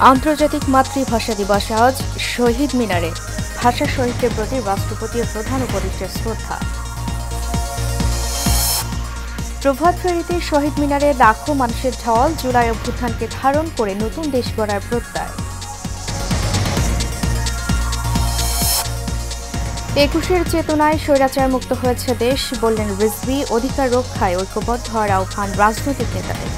আন্তর্জাতিক মাতৃভাষা দিবস আজ শহীদ মিনারে ভাষা শহীদদের প্রতি রাষ্ট্রপতি ও প্রধান উপদেষ্টার শ্রদ্ধা। প্রভাত ফেরিতে শহীদ মিনারে লাখো মানুষের ঢল, জুলাই অভ্যুত্থানকে ধারণ করে নতুন দেশ গড়ার প্রত্যয়। ২১-এর চেতনায় স্বৈরাচার মুক্ত হয়েছে দেশ, বললেন রিজভী। অধিকার রক্ষায় ঐক্যবদ্ধ হওয়ার আহ্বান রাজনৈতিক নেতাদের।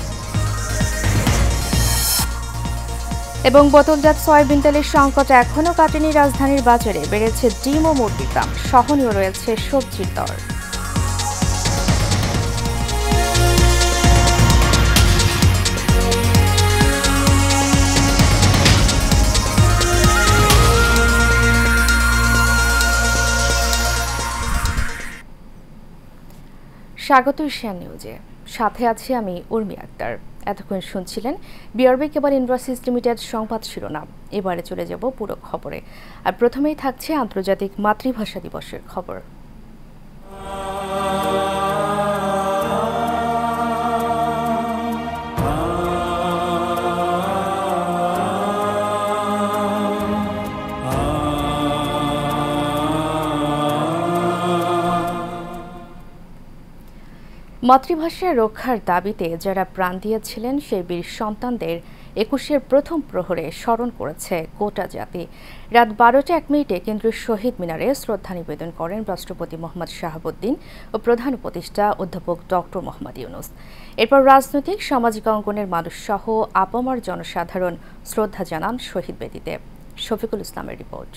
এবং বোতলজাত সয়াবিন তেলের সংকট এখনও কাটেনি রাজধানীর বাজারে, বেড়েছে ডিম ও মুরগির দাম, সহনীয় রয়েছে সবজির দর। স্বাগত এশিয়ান নিউজে, সাথে আছি আমি উর্মি আক্তার। এতক্ষণ শুনছিলেন বিআরবি কেবল ইন্ডাস্ট্রিজ লিমিটেড সংবাদ শিরোনাম। এবারে চলে যাব পুরো খবরে। আর প্রথমেই থাকছে আন্তর্জাতিক মাতৃভাষা দিবসের খবর। মাতৃভাষা রক্ষার দাবিতে যারা প্রাণ দিয়েছিলেন সেই বীর সন্তানদের ২১-এর প্রথম প্রহরে স্মরণ করেছে গোটা জাতি। রাত ১২টা ১ মিনিটে কেন্দ্রীয় শহীদ মিনারে শ্রদ্ধা নিবেদন করেন রাষ্ট্রপতি মোহাম্মদ শাহাবুদ্দিন ও প্রধান উপদেষ্টা অধ্যাপক ডক্টর মোহাম্মদ ইউনূস। এরপর রাজনৈতিক সামাজিক অঙ্গনের মানুষসহ আপামর জনসাধারণ শ্রদ্ধা জানান শহীদ বেদিতে। শফিকুল ইসলামের রিপোর্ট।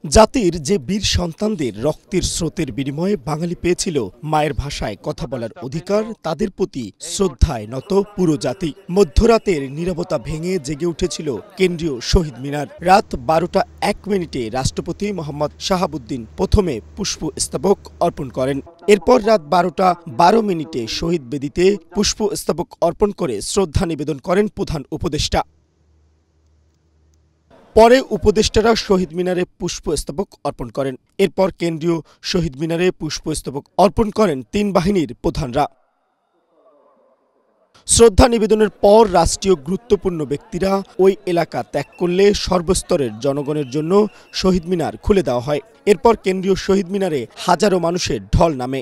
জাতির যে বীর সন্তানদের রক্তের স্রোতের বিনিময়ে বাঙালি পেয়েছিল মায়ের ভাষায় কথা বলার অধিকার, তাদের প্রতি শ্রদ্ধায় নত পুরো জাতি। মধ্যরাতের নীরবতা ভেঙে জেগে উঠেছিল কেন্দ্রীয় শহীদ মিনার। রাত ১২টা ১ মিনিটে রাষ্ট্রপতি মোহাম্মদ শাহাবুদ্দিন প্রথমে পুষ্পস্তবক অর্পণ করেন। এরপর রাত ১২টা ১২ মিনিটে শহীদ বেদিতে পুষ্পস্তবক অর্পণ করে শ্রদ্ধা নিবেদন করেন প্রধান উপদেষ্টা। পরে উপদেষ্টারা শহীদ মিনারে পুষ্পস্তবক অর্পণ করেন। এরপর কেন্দ্রীয় শহীদ মিনারে পুষ্পস্তবক অর্পণ করেন ৩ বাহিনীর প্রধানরা। শ্রদ্ধা নিবেদনের পর রাষ্ট্রীয় গুরুত্বপূর্ণ ব্যক্তিরা ওই এলাকা ত্যাগ করলে সর্বস্তরের জনগণের জন্য শহীদ মিনার খুলে দেওয়া হয়। এরপর কেন্দ্রীয় শহীদ মিনারে হাজারো মানুষের ঢল নামে।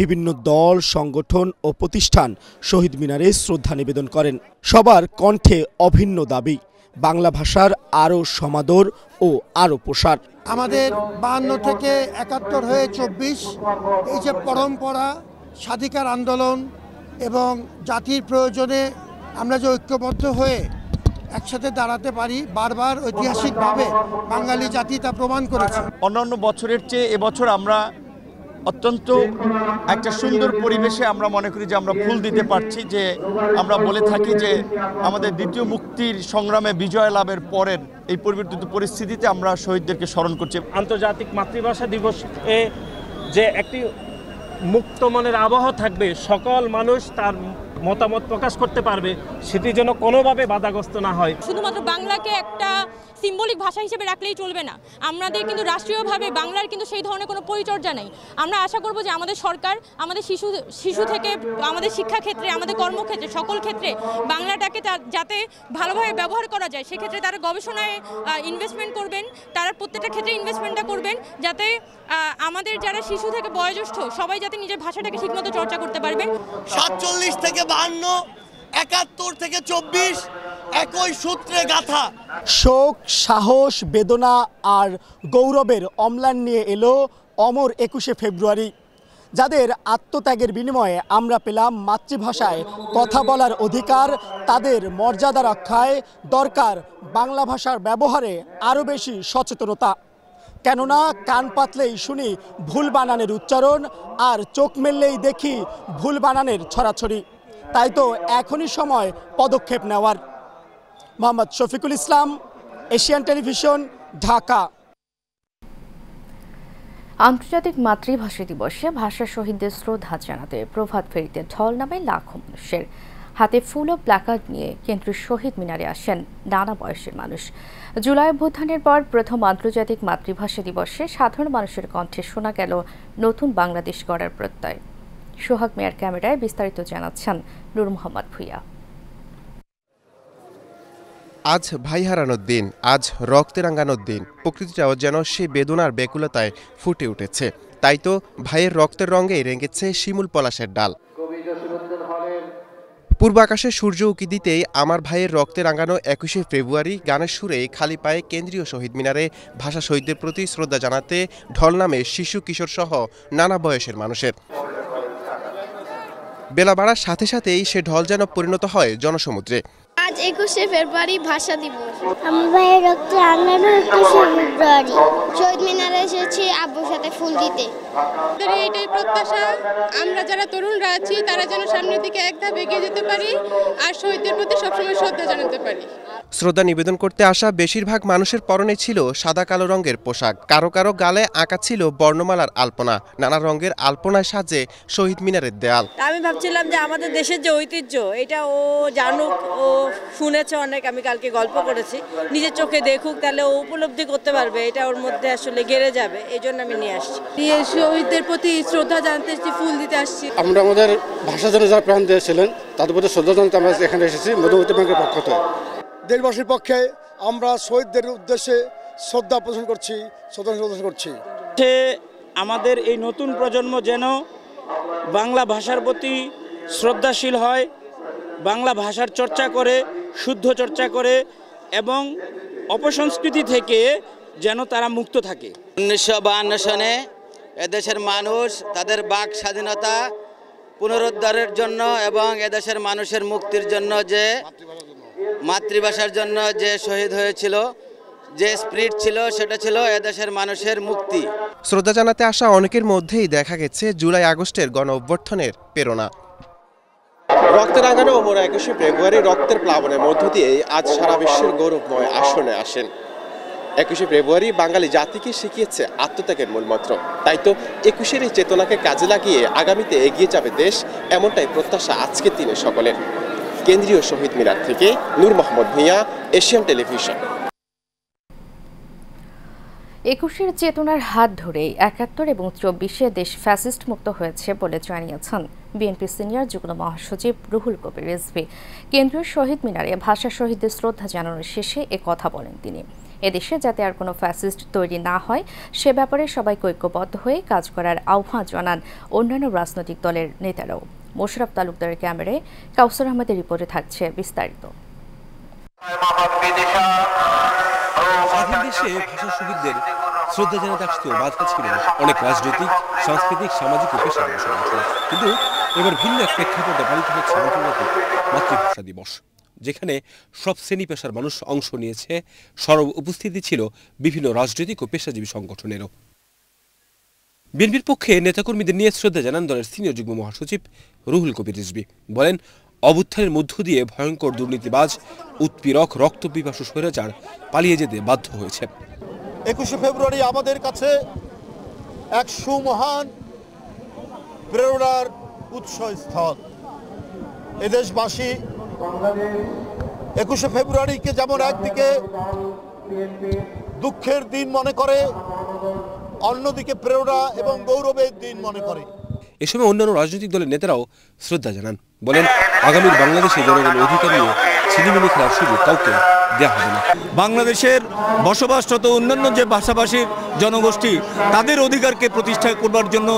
বিভিন্ন দল, সংগঠন ও প্রতিষ্ঠান শহীদ মিনারে শ্রদ্ধা নিবেদন করেন। সবার কণ্ঠে অভিন্ন দাবি বাংলা ভাষার আরও সমাদর ও আরও প্রসার। আমাদের ৫২ থেকে ৭১ হয়ে ২৪ এই যে পরম্পরা, স্বাধিকার আন্দোলন এবং জাতির প্রয়োজনে আমরা যে ঐক্যবদ্ধ হয়ে একসাথে দাঁড়াতে পারি, বারবার ঐতিহাসিকভাবে বাঙালি জাতি তা প্রমাণ করেছে। অন্যান্য বছরের চেয়ে এবছর আমরা অত্যন্ত একটা সুন্দর পরিবেশে আমরা মনে করি যে আমরা ফুল দিতে পারছি। যে আমরা বলে থাকি যে আমাদের দ্বিতীয় মুক্তির সংগ্রামে বিজয় লাভের পরের এই পরিবর্তিত পরিস্থিতিতে আমরা শহীদদেরকে স্মরণ করছি। আন্তর্জাতিক মাতৃভাষা দিবসে যে একটি মুক্ত মনের আবহ থাকবে, সকল মানুষ তার মতামত প্রকাশ করতে পারবে, সেটি যেন কোনোভাবে বাধাগ্রস্ত না হয়। শুধুমাত্র বাংলাকে একটা সিম্বলিক ভাষা হিসেবে রাখলেই চলবে না, আমাদের কিন্তু রাষ্ট্রীয়ভাবে বাংলার কিন্তু সেই ধরনের কোনো পরিচর্যা নেই। আমরা আশা করব যে আমাদের সরকার আমাদের শিশু থেকে আমাদের শিক্ষাক্ষেত্রে, আমাদের কর্মক্ষেত্রে, সকল ক্ষেত্রে বাংলাটাকে যাতে ভালোভাবে ব্যবহার করা যায়, সেক্ষেত্রে তারা গবেষণায় ইনভেস্টমেন্ট করবেন, তারা প্রত্যেকটা ক্ষেত্রে ইনভেস্টমেন্টটা করবেন, যাতে আমাদের যারা শিশু থেকে বয়োজ্যেষ্ঠ সবাই যাতে নিজের ভাষাটাকে ঠিকমতো চর্চা করতে পারবেন। ৪৭ থেকে ৫২, ৭১ থেকে ২৪ একই সূত্রে গাথা। শোক, সাহস, বেদনা আর গৌরবের অম্লান নিয়ে এলো অমর ২১শে ফেব্রুয়ারি। যাদের আত্মত্যাগের বিনিময়ে আমরা পেলাম মাতৃভাষায় কথা বলার অধিকার, তাদের মর্যাদা রক্ষায় দরকার বাংলা ভাষার ব্যবহারে আরও বেশি সচেতনতা। কেননা কান পাতলেই শুনি ভুল বানানের উচ্চারণ, আর চোখ মেললেই দেখি ভুল বানানের ছড়াছড়ি। তাই তো এখনই সময় পদক্ষেপ নেওয়ার। Mohammad Shafiqul Islam, Asian television, Dhaka. আন্তর্জাতিক মাতৃভাষা দিবসে ভাষা শহীদদের শ্রদ্ধা জানাতে প্রভাত ফেরিতে ঢল নামে লাখো মানুষের। হাতে ফুল ও প্ল্যাকার্ড নিয়ে কেন্দ্রীয় শহীদ মিনারে আসেন নানা বয়সের মানুষ। জুলাই অভ্যুত্থানের পর প্রথম আন্তর্জাতিক মাতৃভাষা দিবসে সাধারণ মানুষের কণ্ঠে শোনা গেল নতুন বাংলাদেশ গড়ার প্রত্যয়। সোহাগ মিয়ার ক্যামেরায় বিস্তারিত জানাচ্ছেন নূর মোহাম্মদ ভুইয়া। আজ ভাই হারানোর দিন, আজ রক্তে রাঙানোর দিন। প্রকৃতিটাও যেন সেই বেদনার ব্যাকুলতায় ফুটে উঠেছে। তাই তো ভাইয়ের রক্তের রঙেই রেঙেছে শিমুল পলাশের ডাল। পূর্ব আকাশে সূর্য উঁকি দিতেই আমার ভাইয়ের রক্তে রাঙানো 21শে ফেব্রুয়ারি গানের সুরে খালি পায়ে কেন্দ্রীয় শহীদ মিনারে ভাষা শহীদদের প্রতি শ্রদ্ধা জানাতে ঢল নামে শিশু কিশোর সহ নানা বয়সের মানুষের। বেলা বাড়ার সাথে সাথেই সে ঢল যেন পরিণত হয় জনসমুদ্রে। আজ 21শে ফেব্রুয়ারি ভাষা দিবস। আমার ভাইয়ের রক্তে রাঙানো 21শে ফেব্রুয়ারি। শহীদ মিনারে এসেছি আব্বুর সাথে ফুল দিতে। এটাই প্রত্যাশা, আমরা যারা তরুণরা আছি তারা যেন সামনের দিকে এক ধাপ এগিয়ে যেতে পারি আর শহীদদের প্রতি সবসময় শ্রদ্ধা জানাতে পারি। শ্রদ্ধা নিবেদন করতে আসা বেশিরভাগ মানুষের পরনে ছিল সাদা কালো রঙের পোশাক। কারো কারো গালে আঁকা ছিল বর্ণমালার আলপনা। নানা রঙের আলপনায় সাজে শহীদ মিনারের দেয়াল। আমি ভাবছিলাম যে আমাদের দেশের যে ঐতিহ্য, এটা ও জানুক, ও শুনেছে অনেক, আমি কালকে গল্প করেছি, নিজের চোখে দেখুক, তাহলে ও উপলব্ধি করতে পারবে, এটা ওর মধ্যে আসলে গেড়ে যাবে। এই জন্য আমি নিয়ে আসছি, শহীদদের প্রতি শ্রদ্ধা জানাতে এসেছি, ফুল দিতে আসছি। আমরা আমাদের ভাষার জন্য যারা প্রাণ দিয়েছিলেন তাদের প্রতি শ্রদ্ধা জানাতে আমরা এখানে এসেছি মধুমতি ব্যাংকের পক্ষ থেকে। দেশবাসীর পক্ষে আমরা শহীদদের উদ্দেশ্যে শ্রদ্ধা প্রদর্শন করছি, শ্রদ্ধাঞ্জলি প্রদর্শন করছি। আমাদের এই নতুন প্রজন্ম যেন বাংলা ভাষার প্রতি শ্রদ্ধাশীল হয়, বাংলা ভাষার চর্চা করে, শুদ্ধ চর্চা করে এবং অপসংস্কৃতি থেকে যেন তারা মুক্ত থাকে। 1952 সনে এদেশের মানুষ তাদের বাক স্বাধীনতা পুনরুদ্ধারের জন্য এবং এদেশের মানুষের মুক্তির জন্য যে মাতৃভাষার জন্য যে শহীদ হয়েছিল, যে স্পিরিট ছিল, সেটা ছিল এদেশের মানুষের মুক্তি। শ্রদ্ধা জানাতে আসা অনেকের মধ্যেই দেখা গেছে জুলাই আগস্টের গণ অভ্যুত্থানের প্রেরণা। রক্তে রাঙানো অমর 21শে ফেব্রুয়ারি রক্তের প্লাবনের মধ্য দিয়ে আজ সারা বিশ্বের গৌরবময় আসনে আসেন। 21শে ফেব্রুয়ারি বাঙালি জাতিকে শিখিয়েছে আত্মত্যাগের মূলমন্ত্র। তাই তো 21শের এই চেতনাকে কাজে লাগিয়ে আগামীতে এগিয়ে যাবে দেশ, এমনটাই প্রত্যাশা আজকের দিনে সকলের। কেন্দ্রীয় শহীদ মিনার থেকে নূর মোহাম্মদ ভূঁইয়া, এশিয়ান টেলিভিশন। 21শের চেতনার হাত ধরেই 71 এবং 24-এ দেশ ফ্যাসিস্ট মুক্ত হয়েছে বলে জানিয়েছেন বিএনপি সিনিয়র যুগ্ম মহাসচিব রুহুল কবির রিজভী। কেন্দ্রীয় শহীদ মিনারে ভাষা শহীদদের শ্রদ্ধা জানানোর শেষে এ কথা বলেন তিনি। এদেশে যাতে আর কোনো ফ্যাসিস্ট তৈরি না হয় সে ব্যাপারে সবাইকে ঐক্যবদ্ধ হয়ে কাজ করার আহ্বান জানান অন্যান্য রাজনৈতিক দলের নেতারাও। মোশাররফ তালুকদারের ক্যামেরায় কাউসার আহমেদের রিপোর্টে থাকছে বিস্তারিত। স্বাধীন দেশে ভাষা শহীদদের শ্রদ্ধা জানাতে আসতেও বাধা ছিল অনেক রাজনৈতিক, সাংস্কৃতিক, সামাজিক ও পেশার সংগঠন। কিন্তু এবার ভিন্ন এক প্রেক্ষাপটে পালিত হচ্ছে আন্তর্জাতিক মাতৃভাষা দিবস, যেখানে সব শ্রেণী পেশার মানুষ অংশ নিয়েছে। সরব উপস্থিতি ছিল বিভিন্ন রাজনৈতিক ও পেশাজীবী সংগঠনেরও। বিএনপির পক্ষে নেতাকর্মীদের নিয়ে শ্রদ্ধা জানান দলের সিনিয়র যুগ্ম মহাসচিব রুহুল কবির রিজভী। বলেন, অভ্যুত্থানের মধ্য দিয়ে ভয়ঙ্কর দুর্নীতিবাজ, উৎপীড়ক, রক্তপিপাসু স্বৈরাচার পালিয়ে যেতে বাধ্য হয়েছে। 21শে ফেব্রুয়ারি আমাদের কাছে এক সুমহান প্রেরণার উৎসস্থল। এদেশবাসী 21শে ফেব্রুয়ারিকে যেমন একদিকে দুঃখের দিন মনে করে, অন্যদিকে প্রেরণা এবং গৌরবের দিন মনে করে। এ সময় অন্যান্য রাজনৈতিক দলের নেতারাও শ্রদ্ধা জানান। বলেন, আগামীর বাংলাদেশে জনগণের অধিকার নিয়ে ছিনিমিনি খেলার সুযোগ কাউকে দেওয়া হবে না। বাংলাদেশের বসবাসরত অন্যান্য যে ভাষাভাষীর জনগোষ্ঠী, তাদের অধিকারকে প্রতিষ্ঠা করবার জন্য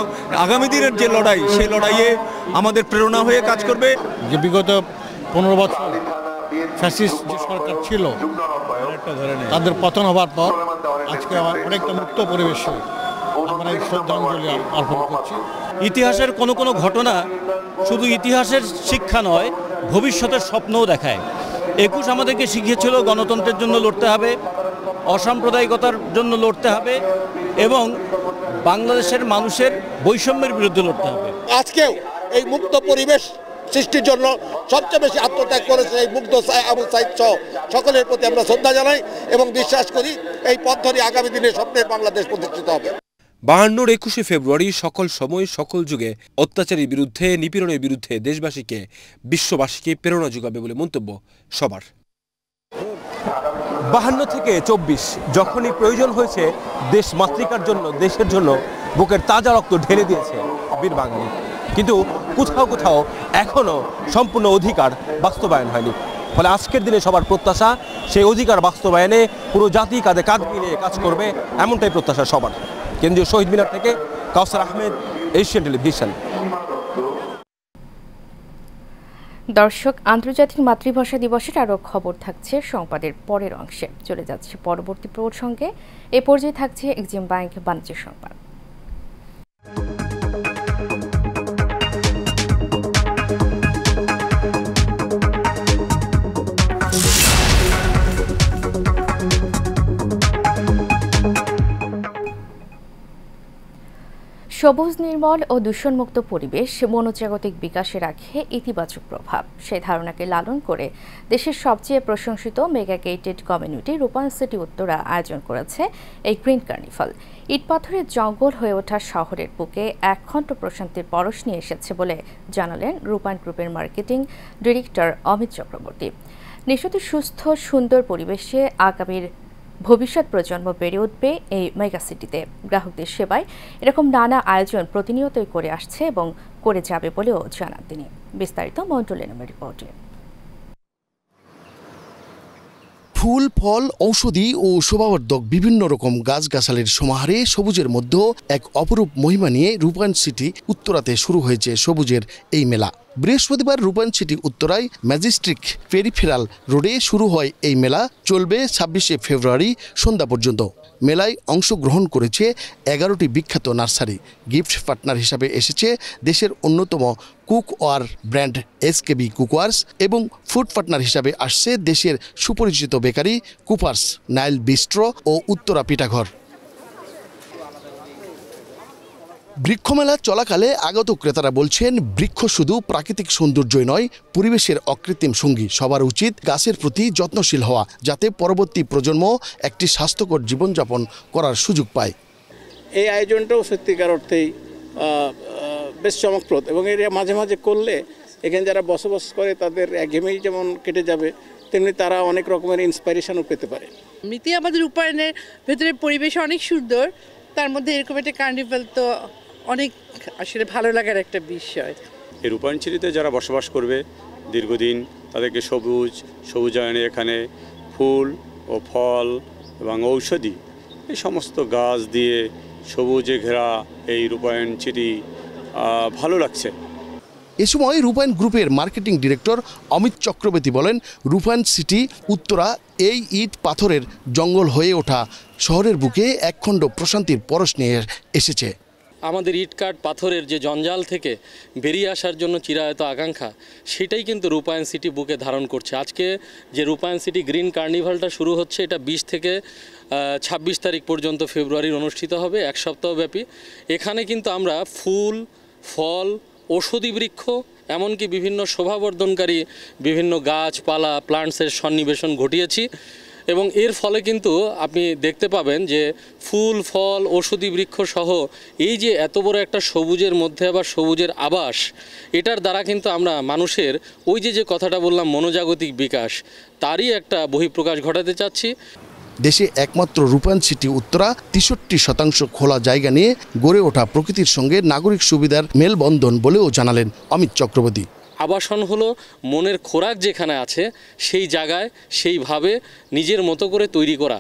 আগামী দিনের যে লড়াই, সেই লড়াইয়ে আমাদের প্রেরণা হয়ে কাজ করবে। যে বিগত 15 বছর ফ্যাসিস্ট যে সরকার ছিল, তাদের পতন হবার পর আজকে অনেকটা মুক্ত পরিবেশে আমরা এই শ্রদ্ধাঞ্জলি অর্পণ করছি। ইতিহাসের কোনো ঘটনা শুধু ইতিহাসের শিক্ষা নয়, ভবিষ্যতের স্বপ্নও দেখায়। 21 আমাদেরকে শিখিয়েছিল গণতন্ত্রের জন্য লড়তে হবে, অসাম্প্রদায়িকতার জন্য লড়তে হবে এবং বাংলাদেশের মানুষের বৈষম্যের বিরুদ্ধে লড়তে হবে। আজকেও এই মুক্ত পরিবেশ সৃষ্টির জন্য সবচেয়ে বেশি আত্মত্যাগ করেছে এই মুগ্ধ আবু সাইদ সহ সকলের প্রতি আমরা শ্রদ্ধা জানাই এবং বিশ্বাস করি এই পথ ধরে আগামী দিনে স্বপ্নের বাংলাদেশ প্রতিষ্ঠিত হবে। 52-র 21শে ফেব্রুয়ারি সকল সময়, সকল যুগে অত্যাচারের বিরুদ্ধে, নিপীড়নের বিরুদ্ধে দেশবাসীকে, বিশ্ববাসীকে প্রেরণা যোগাবে বলে মন্তব্য সবার। 52 থেকে 24 যখনই প্রয়োজন হয়েছে দেশ মাতৃকার জন্য, দেশের জন্য বুকের তাজা রক্ত ঢেলে দিয়েছে বীর বাঙালি। কিন্তু কোথাও কোথাও এখনো সম্পূর্ণ অধিকার বাস্তবায়ন হয়নি। ফলে আজকের দিনে সবার প্রত্যাশা সেই অধিকার বাস্তবায়নে পুরো জাতি কাঁধে কাঁধ মিলিয়ে কাজ করবে, এমনটাই প্রত্যাশা সবার। কেন্দ্রীয় শহীদ মিনার থেকে কাউসার আহমেদ, এশিয়ান টেলিভিশন। দর্শক, আন্তর্জাতিক মাতৃভাষা দিবসের আরও খবর থাকছে সংবাদের পরের অংশে। চলে যাচ্ছে পরবর্তী প্রসঙ্গে। এ পর্যায়ে থাকছে এক্সিম ব্যাংক বাণিজ্য সংবাদ। সবুজ, নির্মল ও দূষণমুক্ত পরিবেশ মনোজাগতিক বিকাশে রাখে ইতিবাচক প্রভাব। সেই ধারণাকে লালন করে দেশের সবচেয়ে প্রশংসিত মেগা গেটেড কমিউনিটি রূপায়ণ সিটি উত্তরা আয়োজন করেছে এই গ্রিন কার্নিভাল। ইটপাথরের জঙ্গল হয়ে ওঠা শহরের বুকে একখণ্ড প্রশান্তির পরশ নিয়ে এসেছে বলে জানালেন রূপায়ণ গ্রুপের মার্কেটিং ডিরেক্টর অমিত চক্রবর্তী। নিশ্চিত সুস্থ সুন্দর পরিবেশে আগামীর ভবিষ্যৎ প্রজন্ম বেড়ে উঠবে এই মেগাসিটিতে। গ্রাহকদের সেবায় এরকম নানা আয়োজন প্রতিনিয়তই করে আসছে এবং করে যাবে বলেও জানান তিনি। বিস্তারিত মন্ডল এনামের রিপোর্টে। ফুল, ফল, ঔষধি ও শোভাবর্ধক বিভিন্ন রকম গাছগাছালির সমাহারে সবুজের মধ্যে এক অপরূপ মহিমা নিয়ে রূপায়ণ সিটি উত্তরাতে শুরু হয়েছে সবুজের এই মেলা। বৃহস্পতিবার রূপায়ণ সিটি উত্তরায় ম্যাজিস্ট্রিক পেরিফেরাল রোডে শুরু হয় এই মেলা। চলবে ২৬শে ফেব্রুয়ারি সন্ধ্যা পর্যন্ত। মেলায় অংশগ্রহণ করেছে ১১টি বিখ্যাত নার্সারি। গিফট পার্টনার হিসাবে এসেছে দেশের অন্যতম কুকওয়ার ব্র্যান্ড SKB কুকওয়ার্স এবং ফুড পার্টনার হিসাবে আসছে দেশের সুপরিচিত বেকারি কুপার্স, নাইল বিস্ট্রো ও উত্তরা পিঠাঘর। বৃক্ষমেলা চলাকালে আগত ক্রেতারা বলছেন, বৃক্ষ শুধু প্রাকৃতিক সৌন্দর্যই নয়, পরিবেশের অকৃত্রিম সঙ্গী। সবার উচিত গাছের প্রতি যত্নশীল হওয়া, যাতে পরবর্তী প্রজন্ম একটি স্বাস্থ্যকর জীবনযাপন করার সুযোগ পায়। এই আয়োজনটাও সত্যিকার অর্থেই বেশ চমকপ্রদ এবং এর মাঝে মাঝে করলে এখানে যারা বসবাস করে তাদের একঘেয়েমি যেমন কেটে যাবে, তেমনি তারা অনেক রকমের ইন্সপিরেশনও পেতে পারে। এমনিতেই আমাদের রূপায়ণের ভেতরে পরিবেশ অনেক সুন্দর, তার মধ্যে এরকম একটা কার্নিভাল তো অনেক আসলে ভালো লাগার একটা বিষয়। এই রূপায়ণ সিটিতে যারা বসবাস করবে দীর্ঘদিন, তাদেরকে সবুজায়নে এখানে ফুল ও ফল এবং ঔষধি এই সমস্ত গাছ দিয়ে সবুজে ঘেরা এই রূপায়ণ সিটি ভালো লাগছে। এ সময় রূপায়ণ গ্রুপের মার্কেটিং ডিরেক্টর অমিত চক্রবর্তী বলেন, রূপায়ণ সিটি উত্তরা এই ইট পাথরের জঙ্গল হয়ে ওঠা শহরের বুকে একখণ্ড প্রশান্তির পরশ নিয়ে এসেছে। আমাদের ইটকাট পাথরের যে জঞ্জাল থেকে বেরিয়ে আসার জন্য চিরায়ত আকাঙ্ক্ষা, সেটাই কিন্তু রূপায়ণ সিটি বুকে ধারণ করছে। আজকে যে রূপায়ণ সিটি গ্রিন কার্নিভালটা শুরু হচ্ছে, এটা ২০ থেকে ২৬ তারিখ পর্যন্ত ফেব্রুয়ারির অনুষ্ঠিত হবে, এক সপ্তাহব্যাপী। এখানে কিন্তু আমরা ফুল, ফল, ঔষধি বৃক্ষ, এমনকি বিভিন্ন শোভাবর্ধনকারী বিভিন্ন গাছপালা, প্লান্টসের সন্নিবেশন ঘটিয়েছি এবং এর ফলে কিন্তু আপনি দেখতে পাবেন যে ফুল, ফল, ঔষধি বৃক্ষ সহ এই যে এত বড় একটা সবুজের মধ্যে আবার সবুজের আবাস, এটার দ্বারা কিন্তু আমরা মানুষের ওই যে কথাটা বললাম মনোজাগতিক বিকাশ, তারই একটা বহিঃপ্রকাশ ঘটাতে চাচ্ছি। দেশে একমাত্র রূপায়ণ সিটি উত্তরা ৬৩% খোলা জায়গা নিয়ে গড়ে ওঠা প্রকৃতির সঙ্গে নাগরিক সুবিধার মেলবন্ধন বলেও জানালেন অমিত চক্রবর্তী। আবাসন হলো মনের খোরাক যেখানে আছে সেই জায়গায় সেইভাবে নিজের মতো করে তৈরি করা।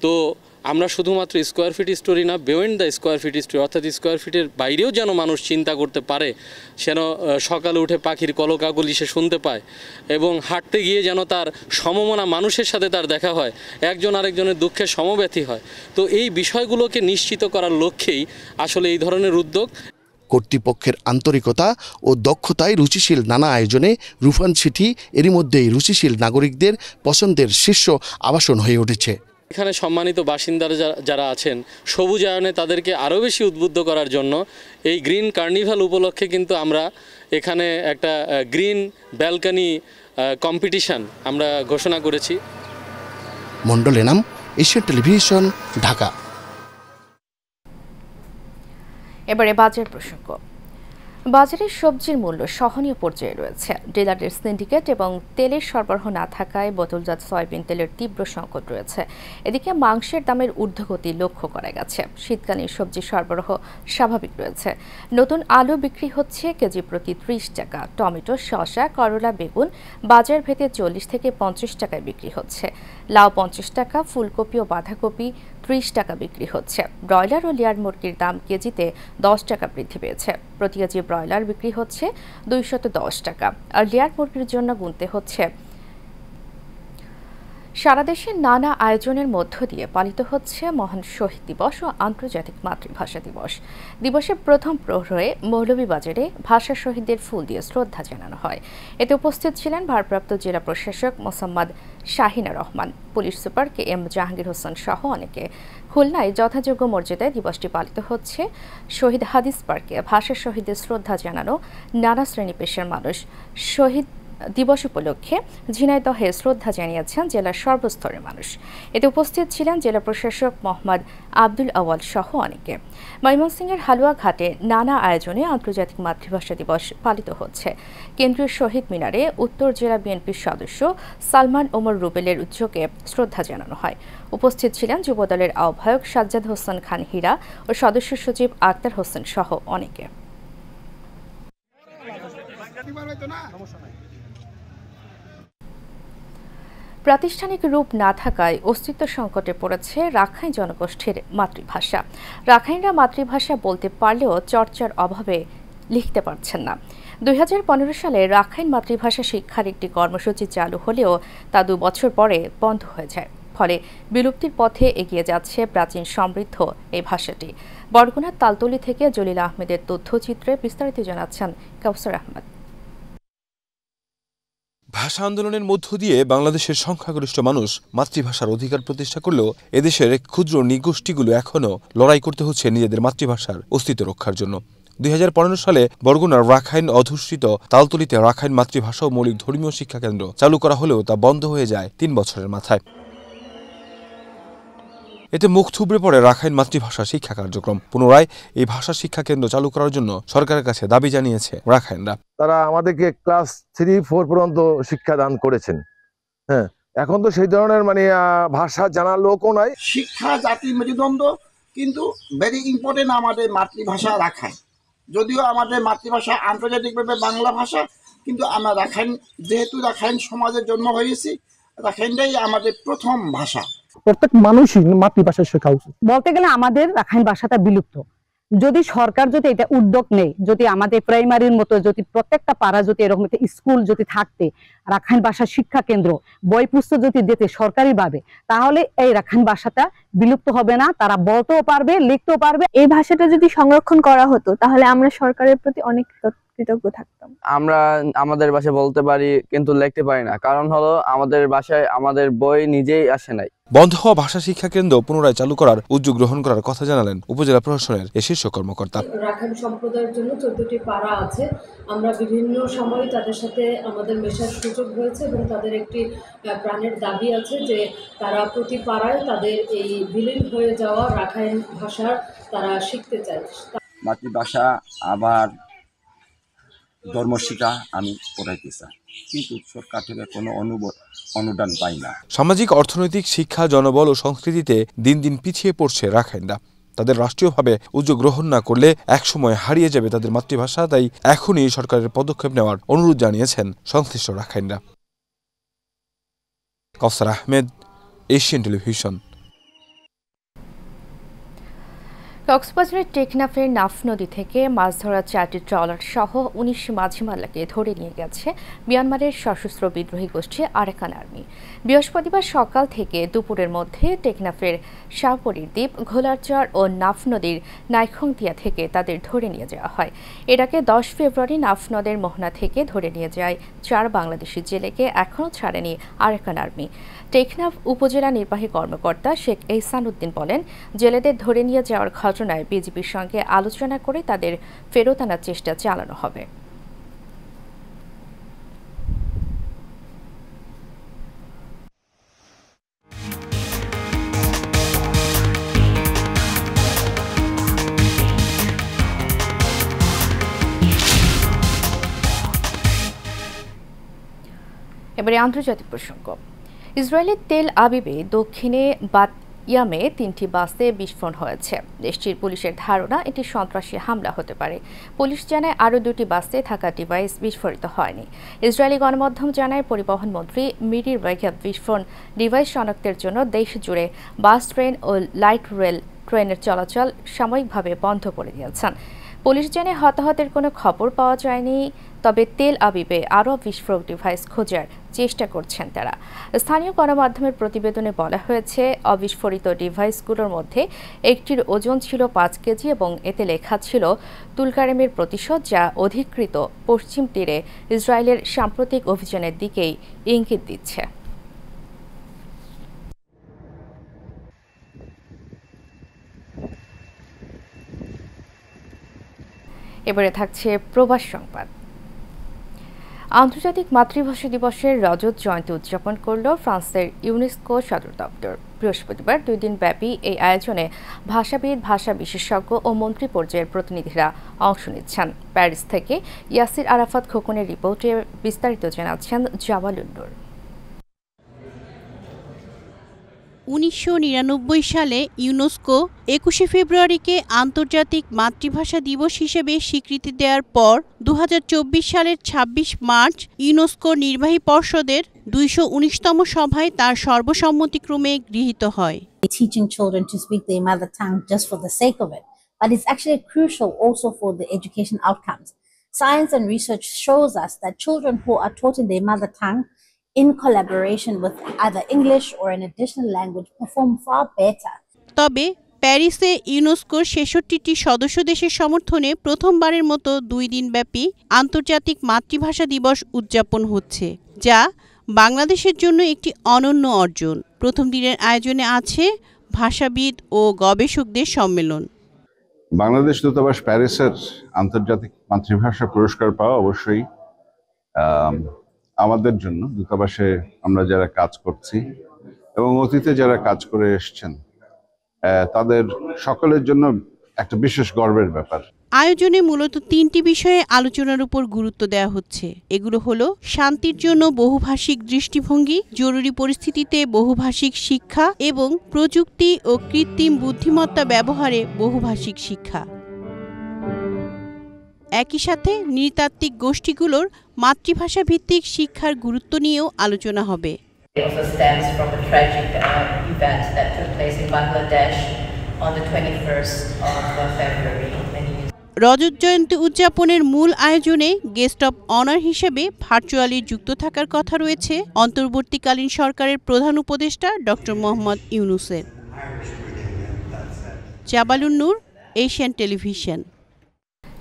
তো আমরা শুধুমাত্র স্কোয়ার ফিট স্টোরি না, beyond the square feet story, অর্থাৎ স্কোয়ার ফিটের বাইরেও যেন মানুষ চিন্তা করতে পারে, যেন সকালে উঠে পাখির কলকাকলি সে শুনতে পায় এবং হাঁটতে গিয়ে যেন তার সমমনা মানুষের সাথে তার দেখা হয়, একজন আরেকজনের দুঃখে সমব্যথী হয়। তো এই বিষয়গুলোকে নিশ্চিত করার লক্ষ্যেই আসলে এই ধরনের উদ্যোগ। কর্তৃপক্ষের আন্তরিকতা ও দক্ষতায় রুচিশীল নানা আয়োজনে রূপায়ণ সিটি এরই মধ্যেই রুচিশীল নাগরিকদের পছন্দের শীর্ষ আবাসন হয়ে উঠেছে। এখানে সম্মানিত বাসিন্দারা যারা আছেন, সবুজায়নে তাদেরকে আরও বেশি উদ্বুদ্ধ করার জন্য এই গ্রিন কার্নিভাল উপলক্ষে কিন্তু আমরা এখানে একটা গ্রিন ব্যালকনি কম্পিটিশন আমরা ঘোষণা করেছি। Mondal Enam, Asian television, Dhaka. এবারে বাজার প্রসঙ্গ। বাজারে সবজির মূল্য সহনীয় পর্যায়ে রয়েছে। ডিলারদের সিন্ডিকেট এবং তেলের সরবরাহ না থাকায় বোতলজাত সয়াবিন তেলের তীব্র সংকট রয়েছে। এদিকে মাংসের দামের ঊর্ধ্বগতি লক্ষ্য করা গেছে। শীতকালীন সবজি সরবরাহ স্বাভাবিক রয়েছে। নতুন আলু বিক্রি হচ্ছে কেজি প্রতি 30 টাকা। টমেটো, শসা, করলা, বেগুন বাজার ভেদে 40 থেকে 50 টাকায় বিক্রি হচ্ছে। লাউ 50 টাকা, ফুলকপি ও বাঁধাকপি 30 টাকা বিক্রি হচ্ছে। ব্রয়লার ও লেয়ার মুরগির দাম কেজিতে 10 টাকা বৃদ্ধি পেয়েছে। প্রতি কেজি ব্রয়লার বিক্রি হচ্ছে 210 টাকা, আর লেয়ার মুরগির জন্য গুনতে হচ্ছে। সারা দেশে নানা আয়োজনের মধ্য দিয়ে পালিত হচ্ছে মহান শহীদ দিবস ও আন্তর্জাতিক মাতৃভাষা দিবস। দিবসের প্রথম প্রহরে মৌলভীবাজারে ভাষা শহীদদের ফুল দিয়ে শ্রদ্ধা জানানো হয়। এতে উপস্থিত ছিলেন ভারপ্রাপ্ত জেলা প্রশাসক Mosammat Shahina Rahman, police super KM Jahangir Hossain সহ অনেকে। খুলনায় যথাযোগ্য মর্যাদায় দিবসটি পালিত হচ্ছে। শহীদ হাদিস পার্কে ভাষা শহীদদের শ্রদ্ধা জানানো নানা শ্রেণী পেশার মানুষ। শহীদ দিবস উপলক্ষে ঝিনাইদহে শ্রদ্ধা জানিয়েছেন জেলার সর্বস্তরের মানুষ। এতে উপস্থিত ছিলেন জেলা প্রশাসক মোহাম্মদ আব্দুল আওয়াল সহ অনেকে। ময়মনসিংহের হালুয়াঘাটে নানা আয়োজনে আন্তর্জাতিক মাতৃভাষা দিবস পালিত হচ্ছে। কেন্দ্রীয় শহীদ মিনারে উত্তর জেলা বিএনপির সদস্য সালমান ওমর রুবেলের উদ্যোগে শ্রদ্ধা জানানো হয়। উপস্থিত ছিলেন যুবদলের আহ্বায়ক সাজ্জাদ হোসেন খান হীরা ও সদস্য সচিব আক্তার হোসেন সহ অনেকে। প্রাতিষ্ঠানিক রূপ না থাকায় অস্তিত্ব সংকটে পড়েছে রাখাইন জনগোষ্ঠীর মাতৃভাষা। রাখাইনরা মাতৃভাষা বলতে পারলেও চর্চার অভাবে লিখতে পারছেন না। 2015 সালে রাখাইন মাতৃভাষা শিক্ষার একটি কর্মসূচি চালু হলেও তা 2 বছর পরে বন্ধ হয়ে যায়। ফলে বিলুপ্তির পথে এগিয়ে যাচ্ছে প্রাচীন সমৃদ্ধ এই ভাষাটি। বরগুনার তালতলী থেকে জলিল আহমেদের তথ্যচিত্রে বিস্তারিত জানাচ্ছেন কাউসার আহমেদ। ভাষা আন্দোলনের মধ্য দিয়ে বাংলাদেশের সংখ্যাগরিষ্ঠ মানুষ মাতৃভাষার অধিকার প্রতিষ্ঠা করলেও এদেশের ক্ষুদ্র নৃগোষ্ঠীগুলো এখনও লড়াই করতে হচ্ছে নিজেদের মাতৃভাষার অস্তিত্ব রক্ষার জন্য। 2015 সালে বরগুনার রাখাইন অধ্যুষিত তালতলীতে রাখাইন মাতৃভাষা ও মৌলিক ধর্মীয় শিক্ষা কেন্দ্র চালু করা হলেও তা বন্ধ হয়ে যায় 3 বছরের মাথায়। এতে মুখ থুবড়ে পড়ে রাখাইন মাতৃভাষা শিক্ষা কার্যক্রম। পুনরায় এই ভাষা শিক্ষা কেন্দ্র চালু করার জন্য সরকারের কাছে দাবি জানিয়েছে রাখাইনরা। তারা আমাদেরকে ক্লাস 3-4 পর্যন্ত শিক্ষা দান করেছেন। হ্যাঁ, এখন তো সেই ধরনের ভাষা জানার লোকও নাই। শিক্ষা জাতির মেরুদণ্ড, কিন্তু ভেরি ইম্পর্টেন্ট আমাদের মাতৃভাষা রাখাইন। যদিও আমাদের মাতৃভাষা আন্তর্জাতিকভাবে বাংলা ভাষা, কিন্তু আমরা রাখাইন, যেহেতু রাখাইন সমাজের জন্ম হয়েছি, রাখাইনটাই আমাদের প্রথম ভাষা। প্রত্যেক মানুষই মাতৃভাষা শেখা উচিত। বলতে গেলে আমাদের রাখাইন ভাষাটা বিলুপ্ত। যদি সরকার যদি এটা উদ্যোগ নেয়, যদি আমাদের প্রাইমারির মতো যদি প্রত্যেকটা পাড়া যদি এরকম একটা স্কুল যদি থাকতে, রাখাইন ভাষা শিক্ষা কেন্দ্র, বই পুস্তক যদি দিতে সরকারিভাবে, তাহলে এই রাখাইন ভাষাটা বিলুপ্ত হবে না। তারা বলতেও পারবে, লিখতেও পারবে। এই ভাষাটা যদি সংরক্ষণ করা হতো তাহলে আমরা সরকারের প্রতি অনেক কৃতজ্ঞ থাকতাম। আমরা আমাদের ভাষায় বলতে পারি কিন্তু লিখতে পারি না, কারণ হলো আমাদের ভাষায় আমাদের বই নিজেই আসে নাই। বন্ধ হওয়া ভাষা শিক্ষা কেন্দ্র পুনরায় চালু করার উদ্যোগ গ্রহণ করার কথা জানালেন উপজেলা প্রশাসনের শীর্ষ কর্মকর্তা। রাখাইন সম্প্রদায়ের জন্য 14টি পাড়া আছে। আমরা বিভিন্ন সময় তাদের সাথে আমাদের মেশার সুযোগ হয়েছে এবং তাদের একটি প্রাণের দাবি আছে যে তারা প্রতি পাড়ায় তাদের এই বিলীন হয়ে যাওয়া রাখাইন ভাষা তারা শিখতে চায়। মাতৃভাষা আবার ধর্মশিক্ষা আমি পড়াইতে চাই, কিন্তু সরকার থেকে কোনো অনুদান পাই না। সামাজিক, অর্থনৈতিক, শিক্ষা, জনবল ও সংস্কৃতিতে দিন দিন পিছিয়ে পড়ছে রাখাইনরা। তাদের রাষ্ট্রীয়ভাবে উদ্যোগ গ্রহণ না করলে একসময় হারিয়ে যাবে তাদের মাতৃভাষা। তাই এখনই সরকারের পদক্ষেপ নেওয়ার অনুরোধ জানিয়েছেন সংশ্লিষ্ট রাখাইনরা। কাউসার আহমেদ, এশিয়ান টেলিভিশন। কক্সবাজারের টেকনাফের নাফ নদী থেকে মাছ ধরা 4টি ট্রলার সহ 19 মাঝিমাল্লাকে ধরে নিয়ে গেছে মিয়ানমারের সশস্ত্র বিদ্রোহী গোষ্ঠী আরাকান আর্মি। বৃহস্পতিবার সকাল থেকে দুপুরের মধ্যে টেকনাফের শাহপরীর দ্বীপ, ঘোলারচর ও নাফ নদীর নাইখংতিয়া থেকে তাদের ধরে নিয়ে যাওয়া হয়। এর আগে 10 ফেব্রুয়ারি নাফ নদের মোহনা থেকে ধরে নিয়ে যায় 4 বাংলাদেশি জেলেকে এখনও ছাড়েনি আরাকান আর্মি। টেকনাফ উপজেলা নির্বাহী কর্মকর্তা শেখ এহসান উদ্দিন বলেন, জেলেদের ধরে নিয়ে যাওয়ার ঘটনায় বিজিবির সঙ্গে আলোচনা করে তাদের ফেরত আনার চেষ্টা চালানো হবে। এবারে আন্তর্জাতিক প্রসঙ্গ। ইসরায়েলের তেল আবিবে দক্ষিণে ইয়ামে 3টি বাসে বিস্ফোরণ হয়েছে। দেশটির পুলিশের ধারণা এটি সন্ত্রাসী হামলা হতে পারে। পুলিশ জানায় আরও 2টি বাসে থাকা ডিভাইস বিস্ফোরিত হয়নি। ইসরায়েলি গণমাধ্যম জানায় পরিবহন মন্ত্রী মিরি রেগেভ বিস্ফোরণ ডিভাইস শনাক্তের জন্য দেশ জুড়ে বাস, ট্রেন ও লাইট রেল ট্রেনের চলাচল সাময়িকভাবে বন্ধ করে দিয়েছেন। পুলিশ জানায় হতাহতের কোনো খবর পাওয়া যায়নি, তবে তেল আবিবে আরও বিস্ফোরক ডিভাইস খোঁজার চেষ্টা করছেন তারা। স্থানীয় গণমাধ্যমের প্রতিবেদনে বলা হয়েছে, অবিস্ফোরিত ডিভাইসগুলোর মধ্যে একটির ওজন ছিল 5 কেজি এবং এতে লেখা ছিল তুলকারেমের প্রতিশোধ, যা অধিকৃত পশ্চিম তীরে ইসরায়েলের সাম্প্রতিক অভিযানের দিকেই ইঙ্গিত দিচ্ছে। এবারে থাকছে প্রবাস সংবাদ। আন্তর্জাতিক মাতৃভাষা দিবসের রজত জয়ন্তী উদযাপন করল ফ্রান্সের ইউনেস্কো সদর দপ্তর। বৃহস্পতিবার 2 দিন ব্যাপী এই আয়োজনে ভাষাবিদ, ভাষা বিশেষজ্ঞ ও মন্ত্রী পর্যায়ের প্রতিনিধিরা অংশ নিচ্ছেন। প্যারিস থেকে ইয়াসির আরাফাত খোকনের রিপোর্টে বিস্তারিত জানাচ্ছেন জাওয়ালুন নূর। 1999 সালে ইউনেস্কো 21শে ফেব্রুয়ারিকে আন্তর্জাতিক মাতৃভাষা দিবস হিসেবে স্বীকৃতি দেওয়ার পর 2024 সালের 26 মার্চ ইউনেস্কো নির্বাহী পর্ষদের 219তম সভায় তার সর্বসম্মতিক্রমে গৃহীত হয়। Teaching children to speak their mother tongue just for the sake of it, but it's actually crucial also for the education outcomes. Science and research shows us that children who are taught in their mother tongue in collaboration with either English or an additional language perform far better. তবে প্যারিসে ইউনেস্কোর 66টি সদস্য দেশের সমর্থনে প্রথমবারের মতো 2 দিনব্যাপী আন্তর্জাতিক মাতৃভাষা দিবস উদযাপন হচ্ছে, যা বাংলাদেশের জন্য একটি অনন্য অর্জন। প্রথম দিনের আয়োজনে আছে ভাষাবিদ ও গবেষকদের সম্মেলন। বাংলাদেশ দূতাবাস প্যারিসের আন্তর্জাতিক মাতৃভাষা পুরস্কার পাওয়া অবশ্যই আমাদের জন্য, দূতাবাসে আমরা যারা কাজ করছি এবং অতীতে যারা কাজ করে এসেছেন তাদের সকলের জন্য একটা বিশেষ গর্বের ব্যাপার। আয়োজনে মূলত 3টি বিষয়ে আলোচনার উপর গুরুত্ব দেওয়া হচ্ছে। এগুলো হলো শান্তির জন্য বহুভাষিক দৃষ্টিভঙ্গি, জরুরি পরিস্থিতিতে বহুভাষিক শিক্ষা এবং প্রযুক্তি ও কৃত্রিম বুদ্ধিমত্তা ব্যবহারে বহুভাষিক শিক্ষা। একই সাথে নৃতাত্ত্বিক গোষ্ঠীগুলোর মাতৃভাষা ভিত্তিক শিক্ষার গুরুত্ব নিয়েও আলোচনা হবে। রজত জয়ন্তী উদযাপনের মূল আয়োজনে গেস্ট অব অনার হিসেবে ভার্চুয়ালি যুক্ত থাকার কথা রয়েছে অন্তর্বর্তীকালীন সরকারের প্রধান উপদেষ্টা ডক্টর মোহাম্মদ ইউনূসের। জাবালুন নূর, এশিয়ান টেলিভিশন।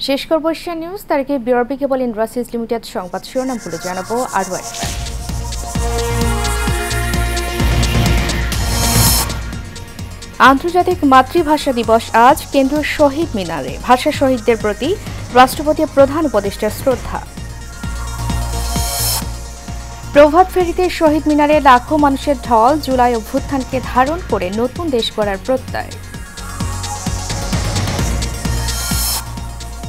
শেষ করব এশিয়ান নিউজ। তারিখে বিআরবি কেবল ইন্ডাস্ট্রিজ লিমিটেড সংবাদ শিরোনামগুলো জানাবো আরও একবার। আন্তর্জাতিক মাতৃভাষা দিবস আজ। কেন্দ্রীয় শহীদ মিনারে ভাষা শহীদদের প্রতি রাষ্ট্রপতির প্রধান উপদেষ্টার শ্রদ্ধা। প্রভাত ফেরিতে শহীদ মিনারে লাখো মানুষের ঢল। জুলাই অভ্যুত্থানকে ধারণ করে নতুন দেশ গড়ার প্রত্যয়।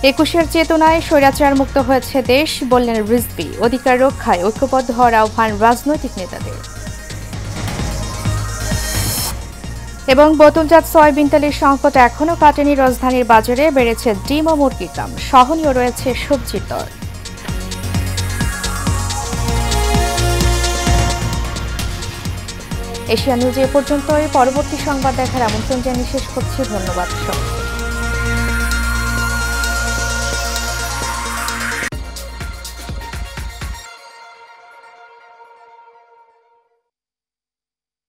21-এর চেতনায় স্বৈরাচার মুক্ত হয়েছে দেশ, বললেন রিজভী। অধিকার রক্ষায় ঐক্যবদ্ধ হওয়ার আহ্বান রাজনৈতিক নেতাদের। এবং বোতলজাত সয়াবিন তেলের সংকট এখনও কাটেনি রাজধানীর বাজারে। বেড়েছে ডিম ও মুরগির দাম, সহনীয় রয়েছে সবজির দর। এশিয়া নিউজ এ পর্যন্তই। পরবর্তী সংবাদ দেখার আমন্ত্রণ জানিয়ে শেষ করছি। ধন্যবাদ।